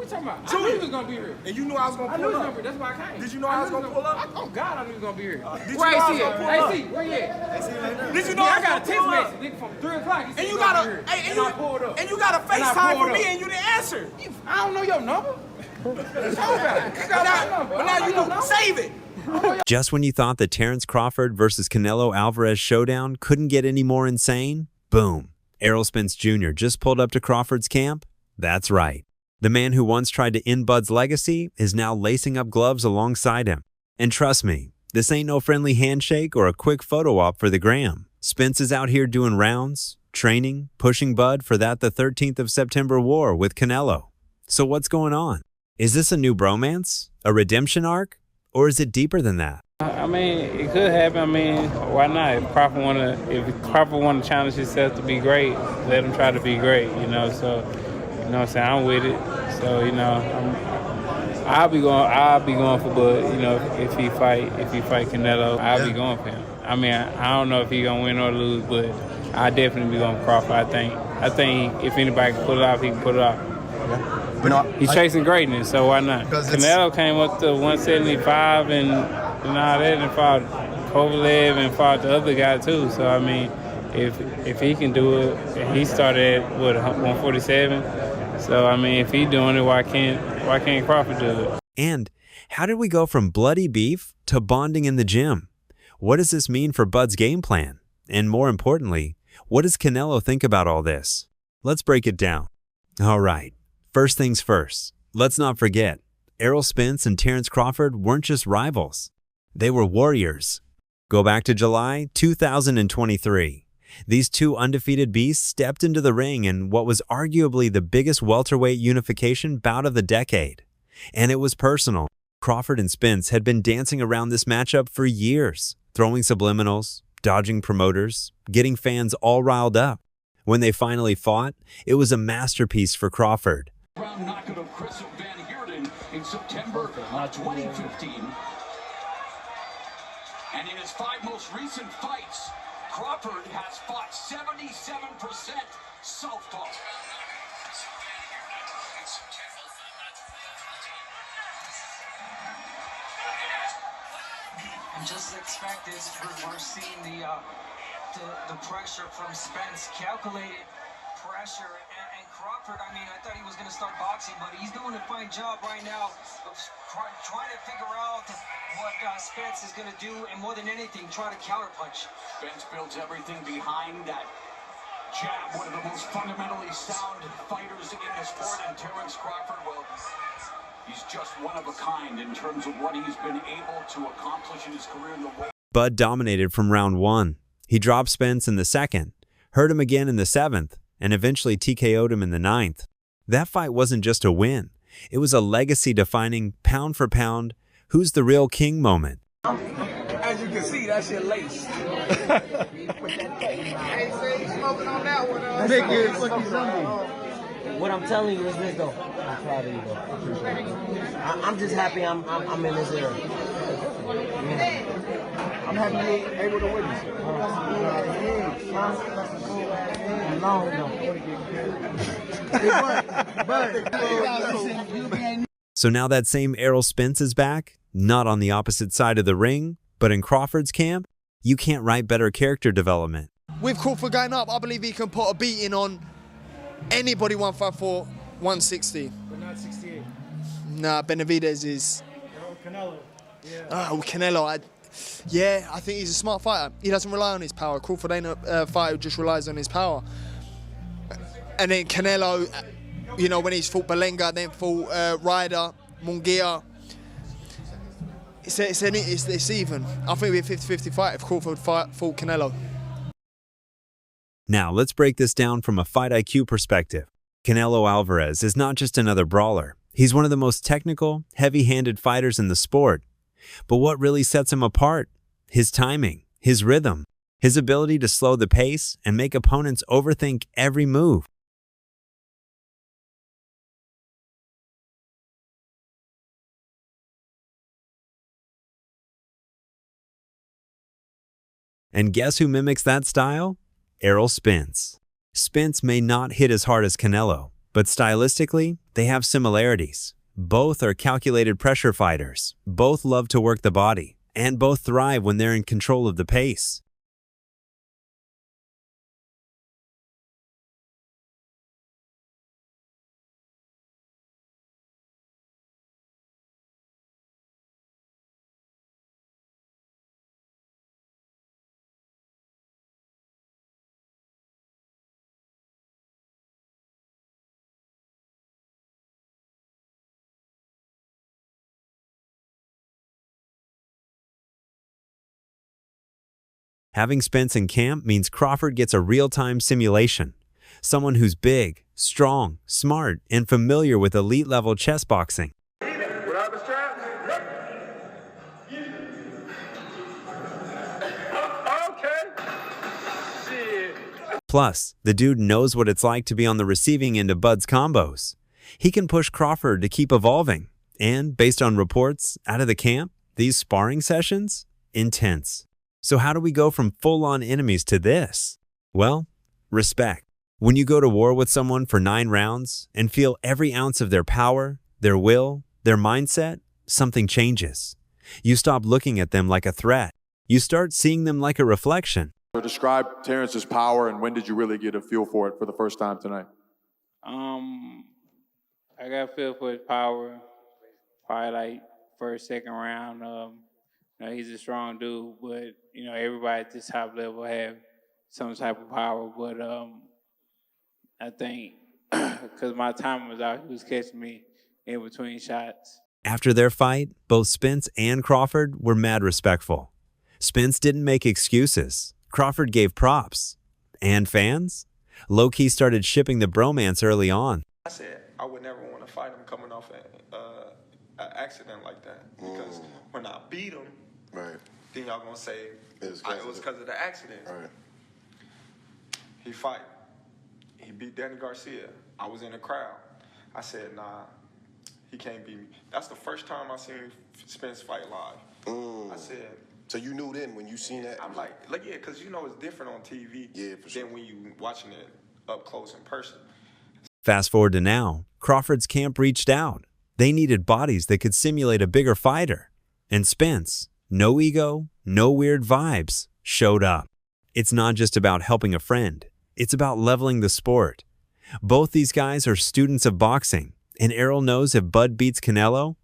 What you talking about? I True. knew he was gonna be here. And you knew I was gonna pull up. That's why I came. Did you know I was gonna pull up? Oh God, I knew he was gonna be here. Did you know I was Where gonna he pull at? up? AC, where he at? Did you know Yeah, I I was got a gonna text pull up? message, nigga, from 3 o'clock. And you got a, I pulled up. and you got a And I FaceTime pulled for me up. and you didn't answer. I don't know your number. What you talking about? You got my number. But now you know. Save it. Just when you thought the Terence Crawford versus Canelo Alvarez showdown couldn't get any more insane, boom. Errol Spence Jr. just pulled up to Crawford's camp? That's right. The man who once tried to end Bud's legacy is now lacing up gloves alongside him. And trust me, this ain't no friendly handshake or a quick photo op for the gram. Spence is out here doing rounds, training, pushing Bud for the 13th of September war with Canelo. So what's going on? Is this a new bromance? A redemption arc? Or is it deeper than that? I mean, it could happen. I mean, why not? If Crawford want to challenge himself to be great, let him try to be great. You know, so you know what I'm saying, I'm with it. So you know, I'll be going for Bud. You know, if he fight Canelo, I'll be going for him. I mean, I don't know if he's gonna win or lose, but I definitely be going for Crawford. I think if anybody can pull it off, he can pull it off. But no, He's chasing greatness, so why not? Canelo came up to 175 and all that, and fought Kovalev and fought the other guy too. So I mean, if he can do it, and he started at 147. So I mean, if he's doing it, why can't Crawford do it? And how did we go from bloody beef to bonding in the gym? What does this mean for Bud's game plan? And more importantly, what does Canelo think about all this? Let's break it down. All right. First things first, let's not forget, Errol Spence and Terence Crawford weren't just rivals. They were warriors. Go back to July 2023. These two undefeated beasts stepped into the ring in what was arguably the biggest welterweight unification bout of the decade. And it was personal. Crawford and Spence had been dancing around this matchup for years, throwing subliminals, dodging promoters, getting fans all riled up. When they finally fought, it was a masterpiece for Crawford. Round knockout of Chris Van Heerden in September of 2015. And in his 5 most recent fights, Crawford has fought 77% southpaw. And just as expected, we're seeing the pressure from Spence, calculated pressure, and Crawford, I mean, I thought he was going to start boxing, but he's doing a fine job right now of trying to figure out what Spence is going to do, and more than anything, try to counterpunch. Spence builds everything behind that jab, one of the most fundamentally sound fighters in the sport, and Terence Crawford, well, he's just one of a kind in terms of what he's been able to accomplish in his career in the way. Bud dominated from round 1. He dropped Spence in the 2nd, hurt him again in the 7th, and eventually TKO'd him in the 9th. That fight wasn't just a win. It was a legacy-defining, pound-for-pound, who's the real king moment. As you can see, that shit laced. What I'm telling you is this, though. I'm proud of you, though. I'm just happy I'm in this era. I'm happy you're able to witness it. So now that same Errol Spence is back, not on the opposite side of the ring, but in Crawford's camp, you can't write better character development. With Crawford going up, I believe he can put a beating on anybody 154, 160. But not 68. Nah, Benavidez is... Canelo. Yeah. Oh, Canelo. I think he's a smart fighter. He doesn't rely on his power. Crawford ain't a fighter who just relies on his power. And then Canelo, you know, when he's fought Belenga, then fought Ryder, Munguia. It's even. I think it'd be a 50-50 fight if Crawford fought Canelo. Now, let's break this down from a fight IQ perspective. Canelo Alvarez is not just another brawler. He's one of the most technical, heavy-handed fighters in the sport. But what really sets him apart? His timing, his rhythm, his ability to slow the pace and make opponents overthink every move. And guess who mimics that style? Errol Spence. Spence may not hit as hard as Canelo, But stylistically, they have similarities. Both are calculated pressure fighters, both love to work the body, and both thrive when they're in control of the pace. Having Spence in camp means Crawford gets a real-time simulation. Someone who's big, strong, smart, and familiar with elite-level chess boxing. Plus, the dude knows what it's like to be on the receiving end of Bud's combos. He can push Crawford to keep evolving. And, based on reports out of the camp, these sparring sessions? Intense. So how do we go from full-on enemies to this? Well, respect. When you go to war with someone for 9 rounds and feel every ounce of their power, their will, their mindset, something changes. You stop looking at them like a threat. You start seeing them like a reflection. So describe Terence's power, and when did you really get a feel for it for the first time tonight? I got a feel for his power, probably like first, second round. You know, he's a strong dude, but you know everybody at this top level have some type of power. But I think because my time was out, he was catching me in between shots. After their fight, both Spence and Crawford were mad respectful. Spence didn't make excuses. Crawford gave props. And fans? Low-key started shipping the bromance early on. I said I would never want to fight him coming off an accident like that. Because when I beat him, then y'all gonna say it was because of the accident. He fight. He beat Danny Garcia. I was in the crowd. I said, nah, he can't beat me. That's the first time I seen Spence fight live. I said. So you knew then when you seen that? I'm like yeah, because you know it's different on TV than when you watching it up close in person. Fast forward to now, Crawford's camp reached out. They needed bodies that could simulate a bigger fighter. And Spence, no ego, no weird vibes, showed up. It's not just about helping a friend. It's about leveling the sport. Both these guys are students of boxing, and Errol knows if Bud beats Canelo,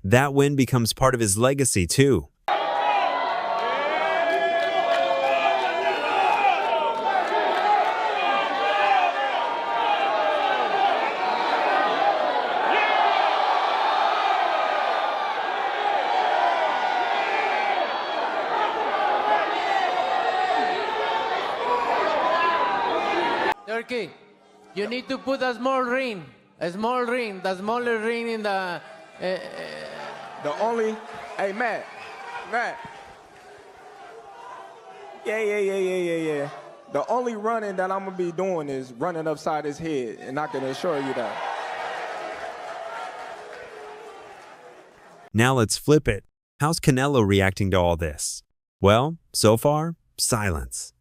that win becomes part of his legacy too. Turkey, you need to put a small ring, the smaller ring in the... The only, hey, Matt. Yeah. The only running that I'm gonna be doing is running upside his head, and I can assure you that. Now let's flip it. How's Canelo reacting to all this? Well, so far, silence.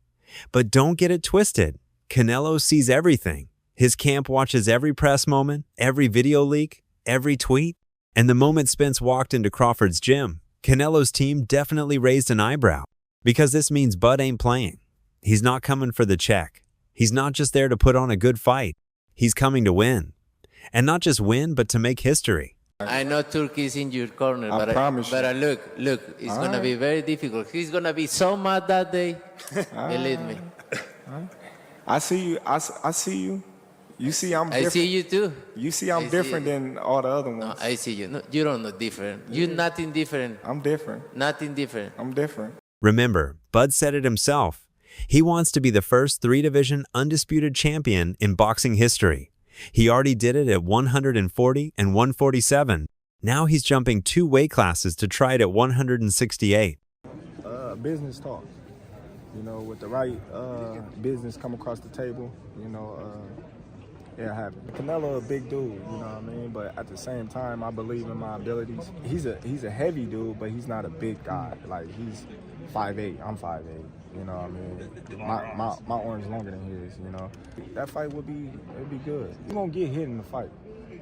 But don't get it twisted. Canelo sees everything. His camp watches every press moment, every video leak, every tweet. And the moment Spence walked into Crawford's gym, Canelo's team definitely raised an eyebrow. Because this means Bud ain't playing. He's not coming for the check. He's not just there to put on a good fight. He's coming to win. And not just win, but to make history. I know Turkey's in your corner, but look, it's going to be very difficult. He's going to be so mad that day. Believe me. I see you. I see you. You see I'm different. I see you too. You see I'm different than all the other ones. No, I see you. No, you don't know different. You're nothing different. I'm different. Nothing different. I'm different. Remember, Bud said it himself. He wants to be the first 3-division undisputed champion in boxing history. He already did it at 140 and 147. Now he's jumping 2 weight classes to try it at 168. Business talk. You know, with the right business come across the table, you know, it'll happen. Canelo a big dude, you know what I mean? But at the same time, I believe in my abilities. He's a heavy dude, but he's not a big guy. Like 5'8", I'm 5'8", you know what I mean? My arm is longer than his, you know. That fight it'd be good. You're gonna get hit in the fight.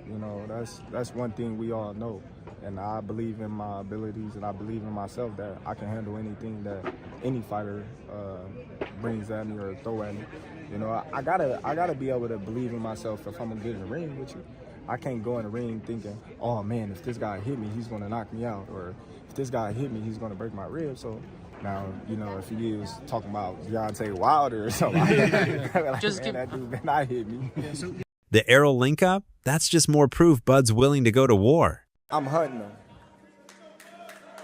You know, that's one thing we all know. And I believe in my abilities, and I believe in myself that I can handle anything that any fighter brings at me or throw at me. You know, I gotta be able to believe in myself if I'm gonna get in the ring with you. I can't go in the ring thinking, oh man, if this guy hit me, he's gonna knock me out, or if this guy hit me, he's gonna break my ribs. So now, you know, if he is talking about Deontay Wilder or something, like, Just man, that dude better not hit me. The Errol link-up? That's just more proof Bud's willing to go to war. I'm hunting him.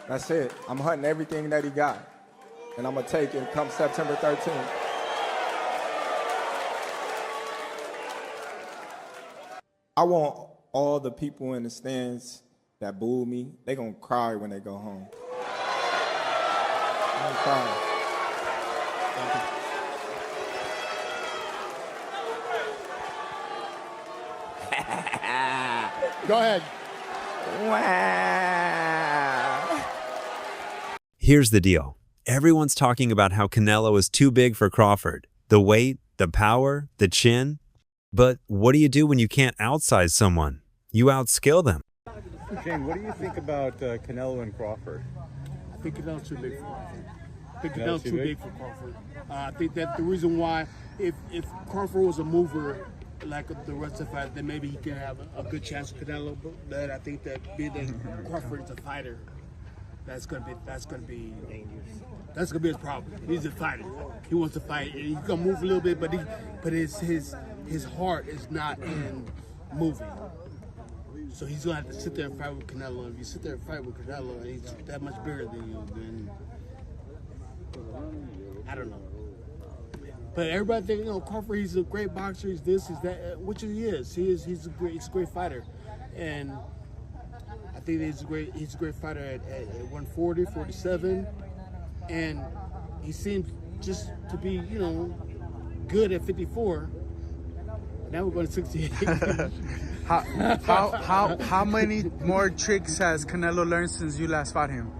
That's it. I'm hunting everything that he got. And I'm going to take it come September 13th. I want all the people in the stands that booed me, they're going to cry when they go home. They're going to cry. Go ahead. Wow. Here's the deal. Everyone's talking about how Canelo is too big for Crawford. The weight, the power, the chin. But what do you do when you can't outsize someone? You outskill them. Shane, what do you think about Canelo and Crawford? I think Canelo's too big for Crawford. I think Canelo's too big for Crawford. I think that the reason why, if Crawford was a mover like the rest of the fight, then maybe he can have a good chance with Canelo. But I think that being that Crawford is a fighter, that's gonna be dangerous. That's gonna be his problem. He's a fighter. He wants to fight. He's gonna move a little bit, but his heart is not in moving. So he's gonna have to sit there and fight with Canelo. If you sit there and fight with Canelo, and he's that much bigger than you, then I don't know. But everybody think, Crawford, he's a great boxer, he's this, he's that, which he is. He's a great fighter. And I think he's a great fighter at 140, 47. And he seems just to be, good at 54. Now we're going to 68. How many more tricks has Canelo learned since you last fought him?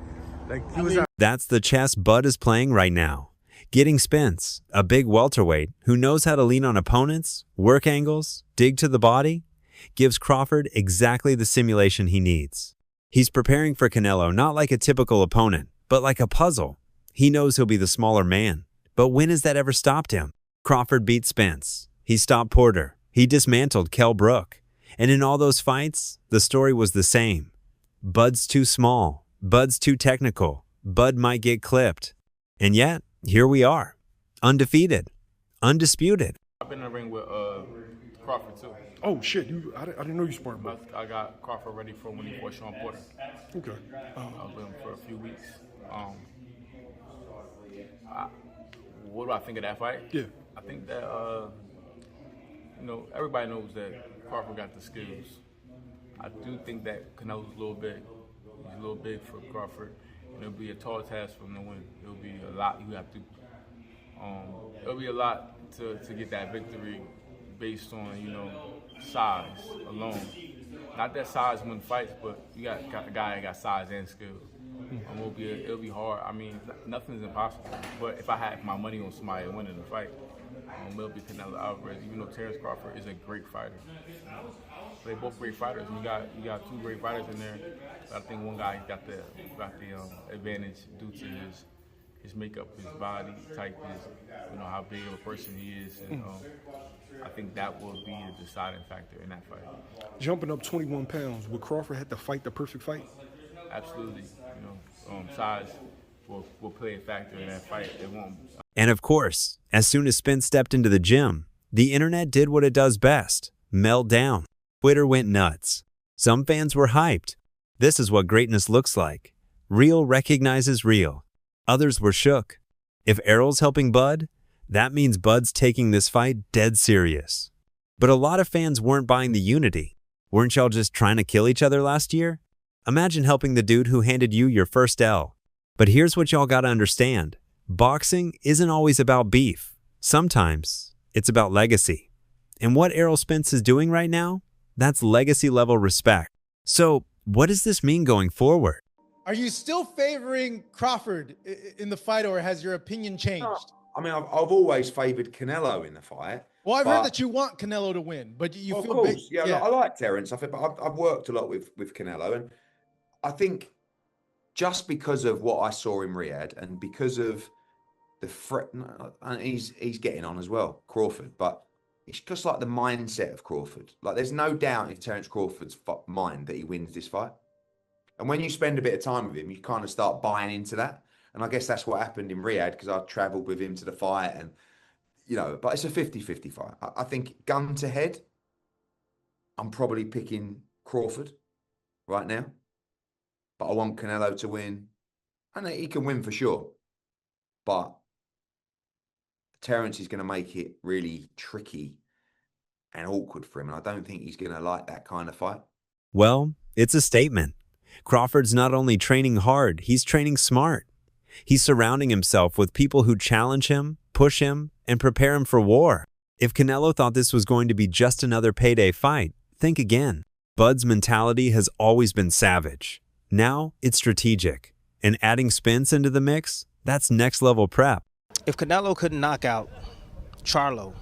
That's the chess Bud is playing right now. Getting Spence, a big welterweight who knows how to lean on opponents, work angles, dig to the body, gives Crawford exactly the simulation he needs. He's preparing for Canelo not like a typical opponent, but like a puzzle. He knows he'll be the smaller man. But when has that ever stopped him? Crawford beat Spence. He stopped Porter. He dismantled Kell Brook. And in all those fights, the story was the same. Bud's too small. Bud's too technical. Bud might get clipped. And yet, here we are, undefeated, undisputed. I've been in the ring with Crawford too. Oh shit! I didn't know you sparred. I got Crawford ready for when he fought Sean Porter. Okay. I was with him for a few weeks. What do I think of that fight? Yeah. I think that everybody knows that Crawford got the skills. I do think that Canelo's a little big. He's a little big for Crawford. It'll be a tall task for him to win. It'll be a lot you have to. It'll be a lot to get that victory based on size alone. Not that size wins fights, but you got a guy that got size and skills. It'll be hard. I mean, nothing's impossible. But if I had my money on somebody winning the fight, it'll be Canelo Alvarez. Even though Terence Crawford is a great fighter, they're both great fighters. And you got two great fighters in there. But I think one guy got the advantage due to his makeup, his body type, how big of a person he is. And, I think that will be the deciding factor in that fight. Jumping up 21 pounds, would Crawford have to fight the perfect fight? Absolutely. Size will play a factor in that fight. It won't. And of course, as soon as Spence stepped into the gym, the internet did what it does best, melt down. Twitter went nuts. Some fans were hyped. This is what greatness looks like. Real recognizes real. Others were shook. If Errol's helping Bud, that means Bud's taking this fight dead serious. But a lot of fans weren't buying the unity. Weren't y'all just trying to kill each other last year? Imagine helping the dude who handed you your first L. But here's what y'all gotta understand. Boxing isn't always about beef. Sometimes it's about legacy. And what Errol Spence is doing right now, that's legacy-level respect. So, what does this mean going forward? Are you still favoring Crawford in the fight, or has your opinion changed? I mean, I've always favoured Canelo in the fight. Well, I've heard that you want Canelo to win, but you feel of course, big. yeah. I like Terence. But I've worked a lot with Canelo, and I think just because of what I saw in Riyadh, and because of the threat, and he's getting on as well, Crawford. But it's just like the mindset of Crawford. Like, there's no doubt in Terence Crawford's mind that he wins this fight. And when you spend a bit of time with him, you kind of start buying into that. And I guess that's what happened in Riyadh, because I travelled with him to the fight, and but it's a 50-50 fight. I think gun to head, I'm probably picking Crawford right now. But I want Canelo to win. And he can win for sure. But Terence is going to make it really tricky and awkward for him. And I don't think he's going to like that kind of fight. Well, it's a statement. Crawford's not only training hard, he's training smart. He's surrounding himself with people who challenge him, push him, and prepare him for war. If Canelo thought this was going to be just another payday fight, think again. Bud's mentality has always been savage. Now it's strategic. And adding Spence into the mix, that's next level prep. If Canelo couldn't knock out Charlo,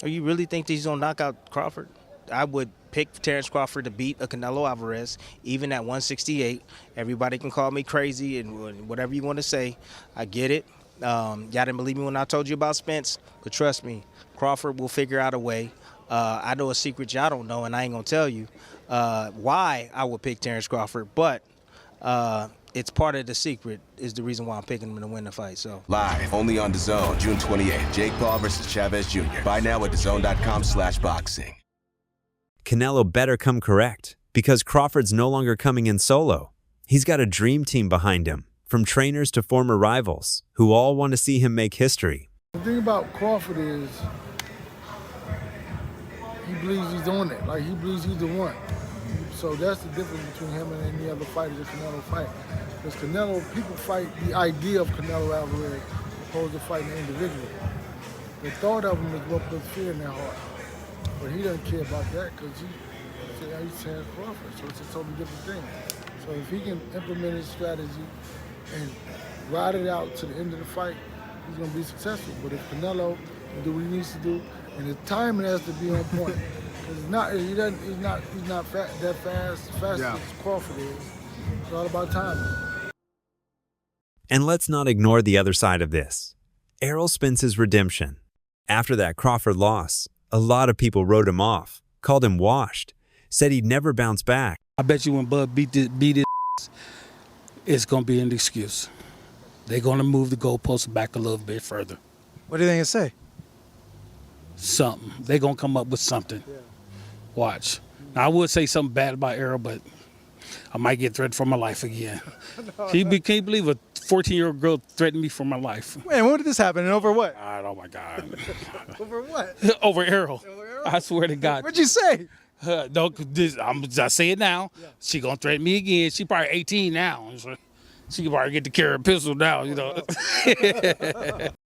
or you really think that he's going to knock out Crawford? I would pick Terence Crawford to beat a Canelo Alvarez, even at 168. Everybody can call me crazy and whatever you want to say. I get it. Y'all didn't believe me when I told you about Spence, but trust me, Crawford will figure out a way. I know a secret y'all don't know, and I ain't going to tell you why I would pick Terence Crawford, but it's part of the secret is the reason why I'm picking him to win the fight. So live only on DAZN, June 28th. Jake Paul versus Chavez Jr. Buy now at DAZN.com/boxing. Canelo better come correct, because Crawford's no longer coming in solo. He's got a dream team behind him, from trainers to former rivals, who all want to see him make history. The thing about Crawford is he believes he's on it. Like, he believes he's the one. So that's the difference between him and any other fighter that Canelo fight. Because Canelo, people fight the idea of Canelo Alvarez opposed to fighting the individual. The thought of him is what puts fear in their heart. But he doesn't care about that because he's Terence Crawford, so it's a totally different thing. So if he can implement his strategy and ride it out to the end of the fight, he's going to be successful. But if Canelo can do what he needs to do, and his timing has to be on point. He's not that fast as Crawford is. It's all about timing. And let's not ignore the other side of this. Errol Spence's redemption. After that Crawford loss, a lot of people wrote him off, called him washed, said he'd never bounce back. I bet you when Bud beat his it's going to be an excuse. They're going to move the goalposts back a little bit further. What do you think it say? Something. They're going to come up with something. Yeah. Watch. Now, I would say something bad about Errol, but I might get threatened for my life again. Can't you believe a 14-year-old girl threatened me for my life? Man, when did this happen and over what? Oh, my God. Over what? Over Errol. I swear to God. What'd you say? No, I say it now. Yeah. She going to threaten me again. She probably 18 now. She can probably get to carry a pistol now,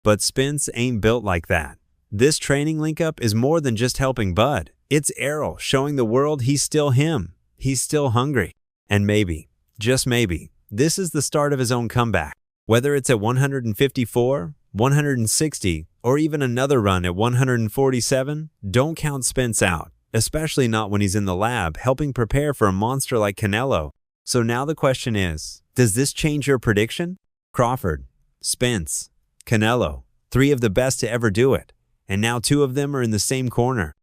But Spence ain't built like that. This training link-up is more than just helping Bud. It's Errol showing the world he's still him. He's still hungry. And maybe, just maybe, this is the start of his own comeback. Whether it's at 154, 160, or even another run at 147, don't count Spence out, especially not when he's in the lab helping prepare for a monster like Canelo. So now the question is, does this change your prediction? Crawford, Spence, Canelo, 3 of the best to ever do it. And now 2 of them are in the same corner.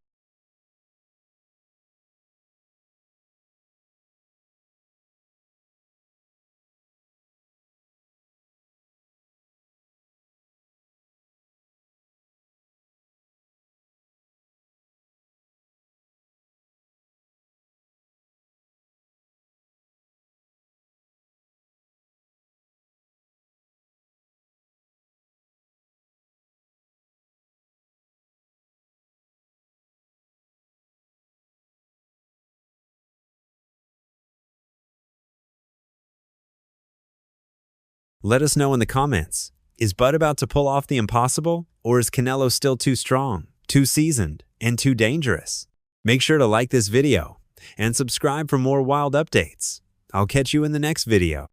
Let us know in the comments. Is Bud about to pull off the impossible, or is Canelo still too strong, too seasoned, and too dangerous? Make sure to like this video and subscribe for more wild updates. I'll catch you in the next video.